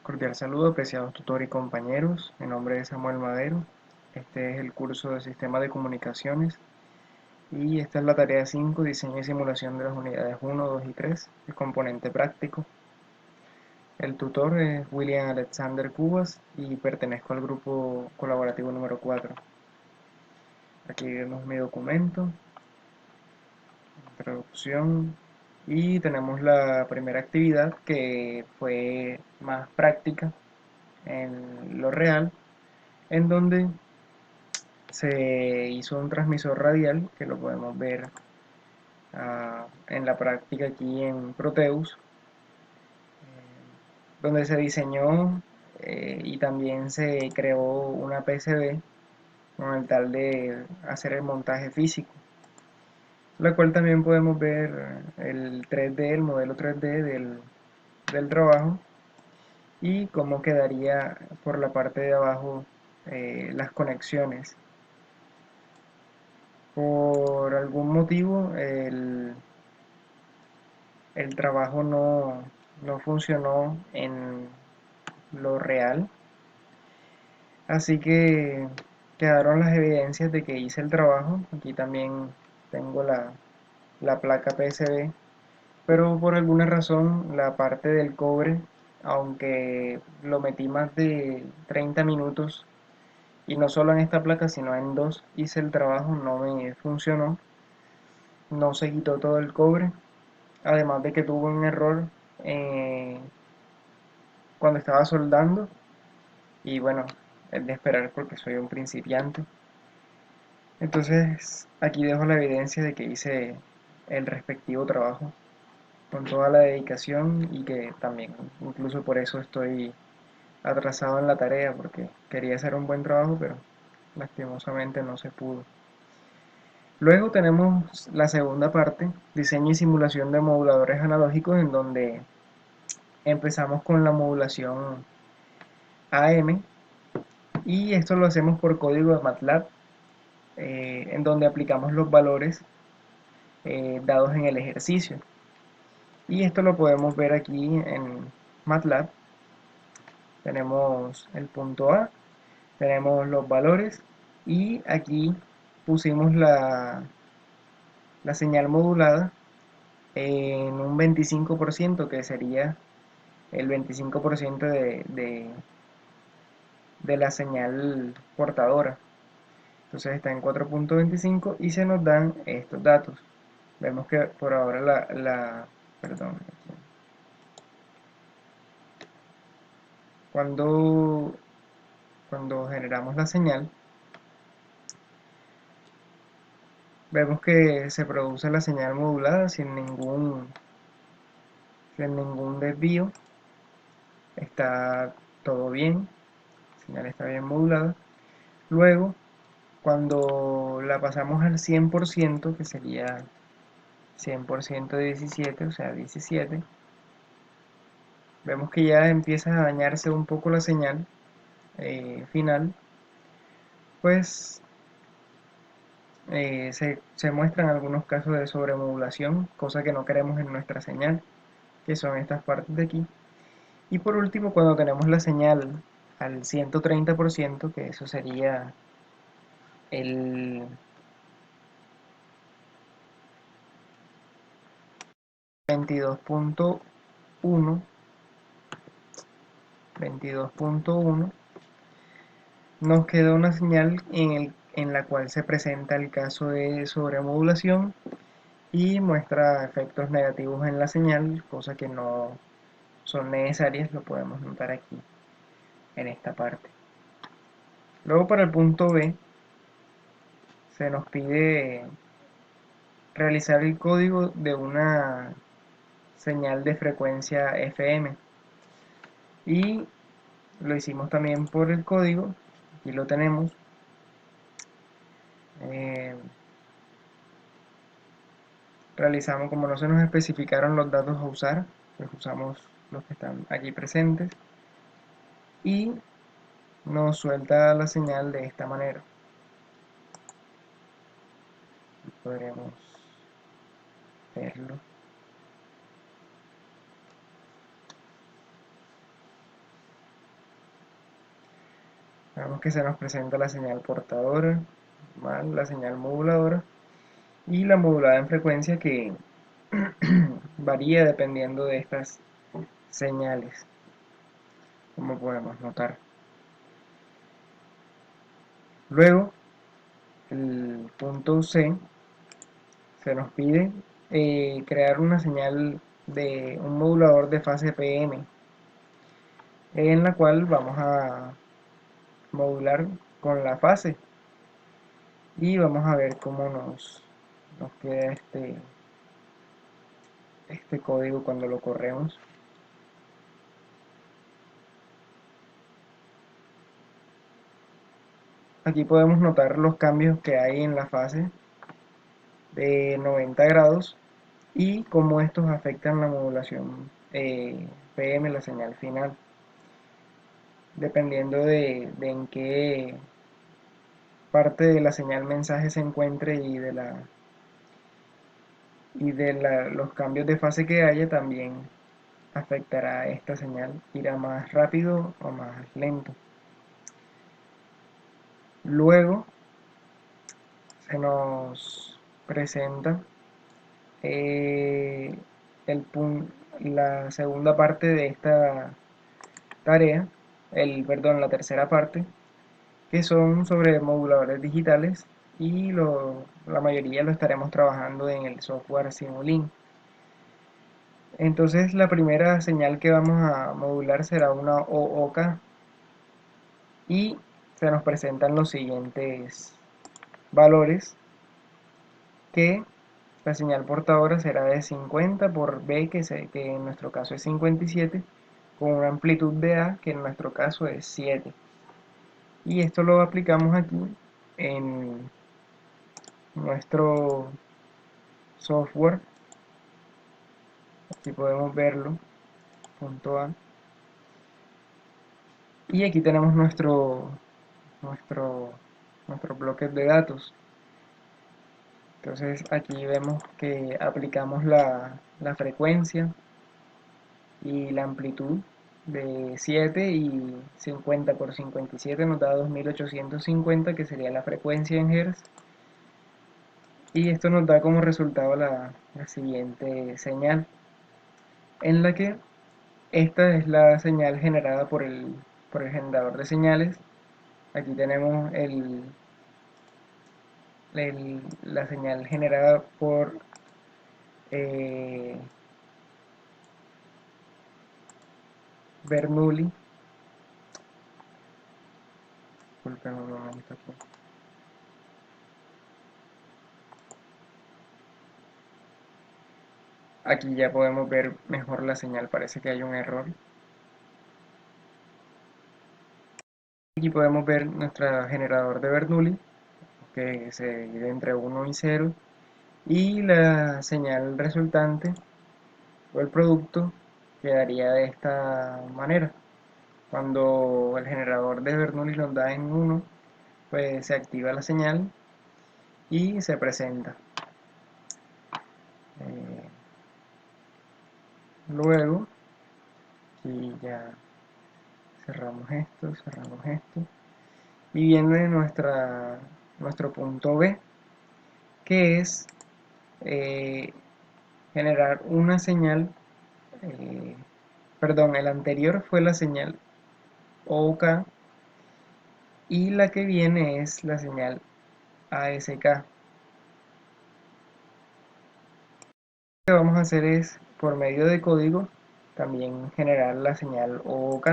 Cordial saludo, apreciados tutores y compañeros. Mi nombre es Samuel Madero. Este es el curso de Sistemas de Comunicaciones y esta es la tarea 5, diseño y simulación de las unidades 1, 2 y 3, el componente práctico. El tutor es William Alexander Cubas y pertenezco al grupo colaborativo número 4. Aquí vemos mi documento, introducción, y tenemos la primera actividad que fue más práctica en lo real, en donde se hizo un transmisor radial que lo podemos ver en la práctica aquí en Proteus, donde se diseñó y también se creó una PCB con el tal de hacer el montaje físico, la cual también podemos ver el 3D, el modelo 3D del trabajo y cómo quedaría por la parte de abajo las conexiones. Por algún motivo el trabajo no funcionó en lo real, así que quedaron las evidencias de que hice el trabajo. Aquí también tengo la placa PCB, pero por alguna razón la parte del cobre, aunque lo metí más de 30 minutos, y no solo en esta placa, sino en dos, hice el trabajo, no me funcionó, no se quitó todo el cobre, además de que tuvo un error eh, cuando estaba soldando, y bueno, es de esperar porque soy un principiante. Entonces aquí dejo la evidencia de que hice el respectivo trabajo con toda la dedicación y que también incluso por eso estoy atrasado en la tarea, porque quería hacer un buen trabajo, pero lastimosamente no se pudo. Luego tenemos la segunda parte, diseño y simulación de moduladores analógicos, en donde empezamos con la modulación AM, y esto lo hacemos por código de MATLAB, en donde aplicamos los valores dados en el ejercicio. Y esto lo podemos ver aquí en MATLAB. Tenemos el punto A, tenemos los valores y aquí pusimos la señal modulada en un 25%, que sería el 25% de la señal portadora. Entonces está en 4.25 y se nos dan estos datos. Vemos que por ahora perdón, cuando, cuando generamos la señal, vemos que se produce la señal modulada sin ningún desvío. Está todo bien, la señal está bien modulada. Luego, cuando la pasamos al 100%, que sería 100% de 17, o sea 17, vemos que ya empieza a dañarse un poco la señal final, pues se muestran algunos casos de sobremodulación, cosa que no queremos en nuestra señal, que son estas partes de aquí. Y por último, cuando tenemos la señal al 130%, que eso sería el 22.1, 22.1, nos queda una señal en la cual se presenta el caso de sobremodulación y muestra efectos negativos en la señal, cosa que no son necesarias, lo podemos notar aquí en esta parte. Luego, para el punto B se nos pide realizar el código de una señal de frecuencia FM, y lo hicimos también por el código. Aquí lo tenemos. Eh, Realizamos, como no se nos especificaron los datos a usar, pues usamos los que están aquí presentes y nos suelta la señal de esta manera. Podremos verlo. Vemos que se nos presenta la señal portadora, más la señal moduladora y la modulada en frecuencia que varía dependiendo de estas señales, como podemos notar. Luego, el punto C, se nos pide crear una señal de un modulador de fase PM, en la cual vamos a modular con la fase y vamos a ver cómo nos queda este código cuando lo corremos. Aquí podemos notar los cambios que hay en la fase de 90 grados y cómo estos afectan la modulación PM, la señal final, dependiendo de en qué parte de la señal mensaje se encuentre y de los cambios de fase que haya también afectará a esta señal, irá más rápido o más lento. Luego se nos presenta eh, la segunda parte de esta tarea, la tercera parte, que son sobre moduladores digitales y la mayoría lo estaremos trabajando en el software Simulink. Entonces la primera señal que vamos a modular será una OOK y se nos presentan los siguientes valores, que la señal portadora será de 50 por B, que en nuestro caso es 57, con una amplitud de A, que en nuestro caso es 7. Y esto lo aplicamos aquí en nuestro software. Aquí podemos verlo, punto A. Y aquí tenemos nuestro, nuestros bloques de datos. Entonces aquí vemos que aplicamos la frecuencia y la amplitud de 7 y 50 por 57 nos da 2850, que sería la frecuencia en Hz. Y esto nos da como resultado la siguiente señal, en la que esta es la señal generada por el generador de señales. Aquí tenemos la señal generada por eh, Bernoulli. Disculpen un momento aquí. Aquí ya podemos ver mejor la señal, parece que hay un error. Aquí podemos ver nuestro generador de Bernoulli, que se divide entre 1 y 0, y la señal resultante o el producto quedaría de esta manera. Cuando el generador de Bernoulli nos da en 1, pues se activa la señal y se presenta. Eh, Luego, aquí ya cerramos esto, y viene nuestro punto B, que es eh, generar una señal, eh, perdón, el anterior fue la señal OK y la que viene es la señal ASK. Lo que vamos a hacer es, por medio de código, también generar la señal OK,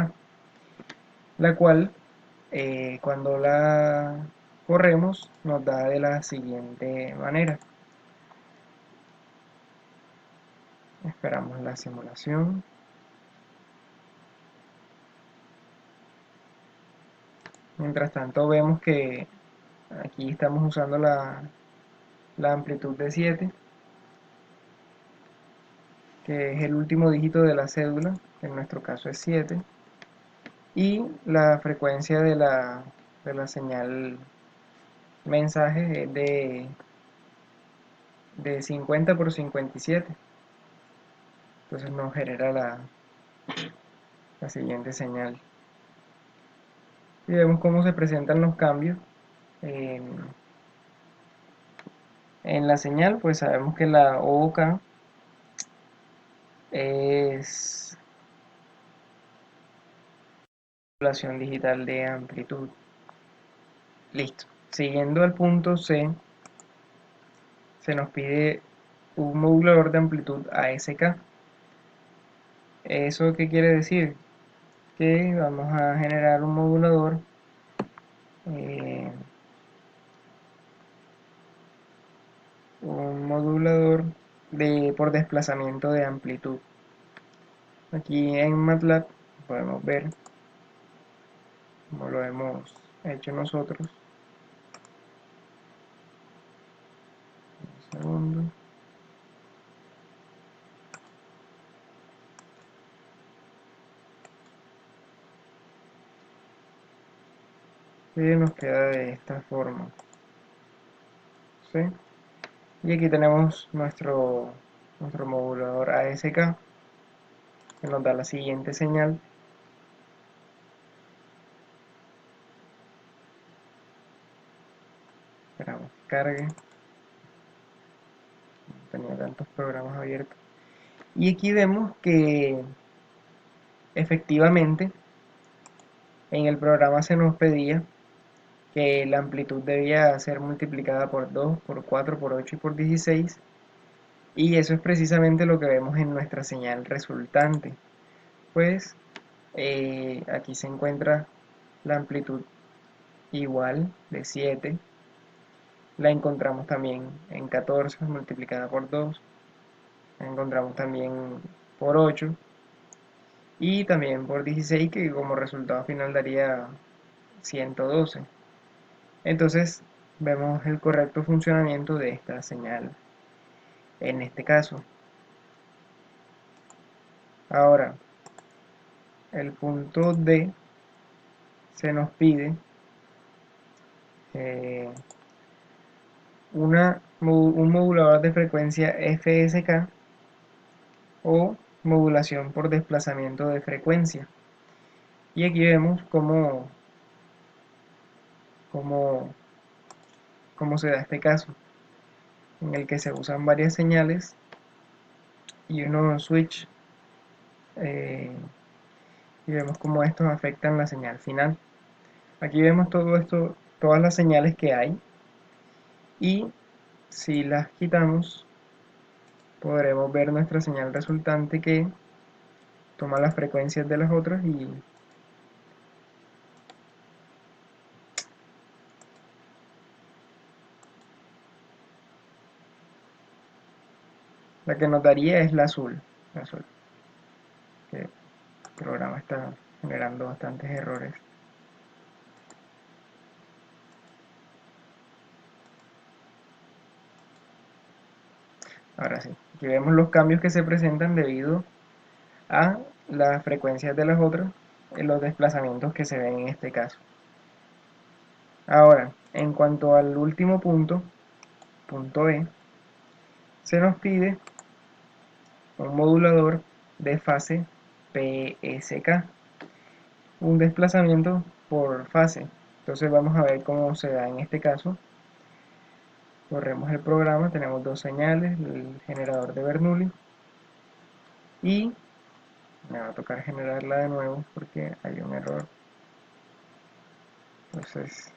la cual cuando la corremos nos da de la siguiente manera. Esperamos la simulación. Mientras tanto vemos que aquí estamos usando la amplitud de 7, que es el último dígito de la cédula, que en nuestro caso es 7, y la frecuencia de la señal mensaje es de 50 por 57. Entonces nos genera la siguiente señal. y vemos cómo se presentan los cambios en, en la señal. Pues sabemos que la OK es población digital de amplitud. Listo. Siguiendo al punto C, se nos pide un modulador de amplitud ASK. ¿Eso qué quiere decir? Que vamos a generar eh, un modulador por desplazamiento de amplitud. Aquí en MATLAB podemos ver como lo hemos hecho nosotros. Un segundo. Y nos queda de esta forma. ¿Sí? Y aquí tenemos nuestro modulador ASK, que nos da la siguiente señal. Esperamos que cargue. No tenía tantos programas abiertos. Y aquí vemos que efectivamente en el programa se nos pedía que la amplitud debía ser multiplicada por 2, por 4, por 8 y por 16. Y eso es precisamente lo que vemos en nuestra señal resultante. Pues aquí se encuentra la amplitud igual de 7. La encontramos también en 14 multiplicada por 2. La encontramos también por 8. Y también por 16, que como resultado final daría 112. Entonces vemos el correcto funcionamiento de esta señal en este caso. Ahora, el punto D se nos pide eh, un modulador de frecuencia FSK o modulación por desplazamiento de frecuencia. Y aquí vemos cómo, cómo se da este caso, en el que se usan varias señales y uno switch, eh, y vemos cómo estos afectan la señal final. Aquí vemos todo esto, todas las señales que hay, y si las quitamos podremos ver nuestra señal resultante, que toma las frecuencias de las otras, y la que nos daría es la azul, que el programa está generando bastantes errores. Ahora sí, aquí vemos los cambios que se presentan debido a las frecuencias de las otras, en los desplazamientos que se ven en este caso. Ahora, en cuanto al último punto, punto E, se nos pide un modulador de fase PSK, un desplazamiento por fase. Entonces vamos a ver cómo se da en este caso. Corremos el programa, tenemos dos señales, el generador de Bernoulli, y me va a tocar generarla de nuevo porque hay un error. Entonces,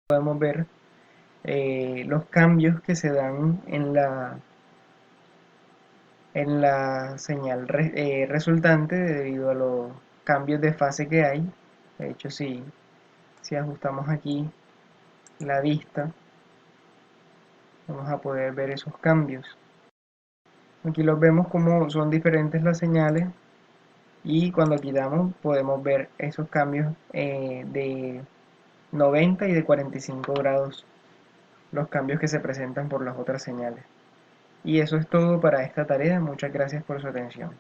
podemos ver los cambios que se dan en la señal resultante debido a los cambios de fase que hay. De hecho, si ajustamos aquí la vista, vamos a poder ver esos cambios. Aquí los vemos como son diferentes las señales, y cuando quitamos podemos ver esos cambios de 90 y de 45 grados, los cambios que se presentan por las otras señales. Y eso es todo para esta tarea. Muchas gracias por su atención.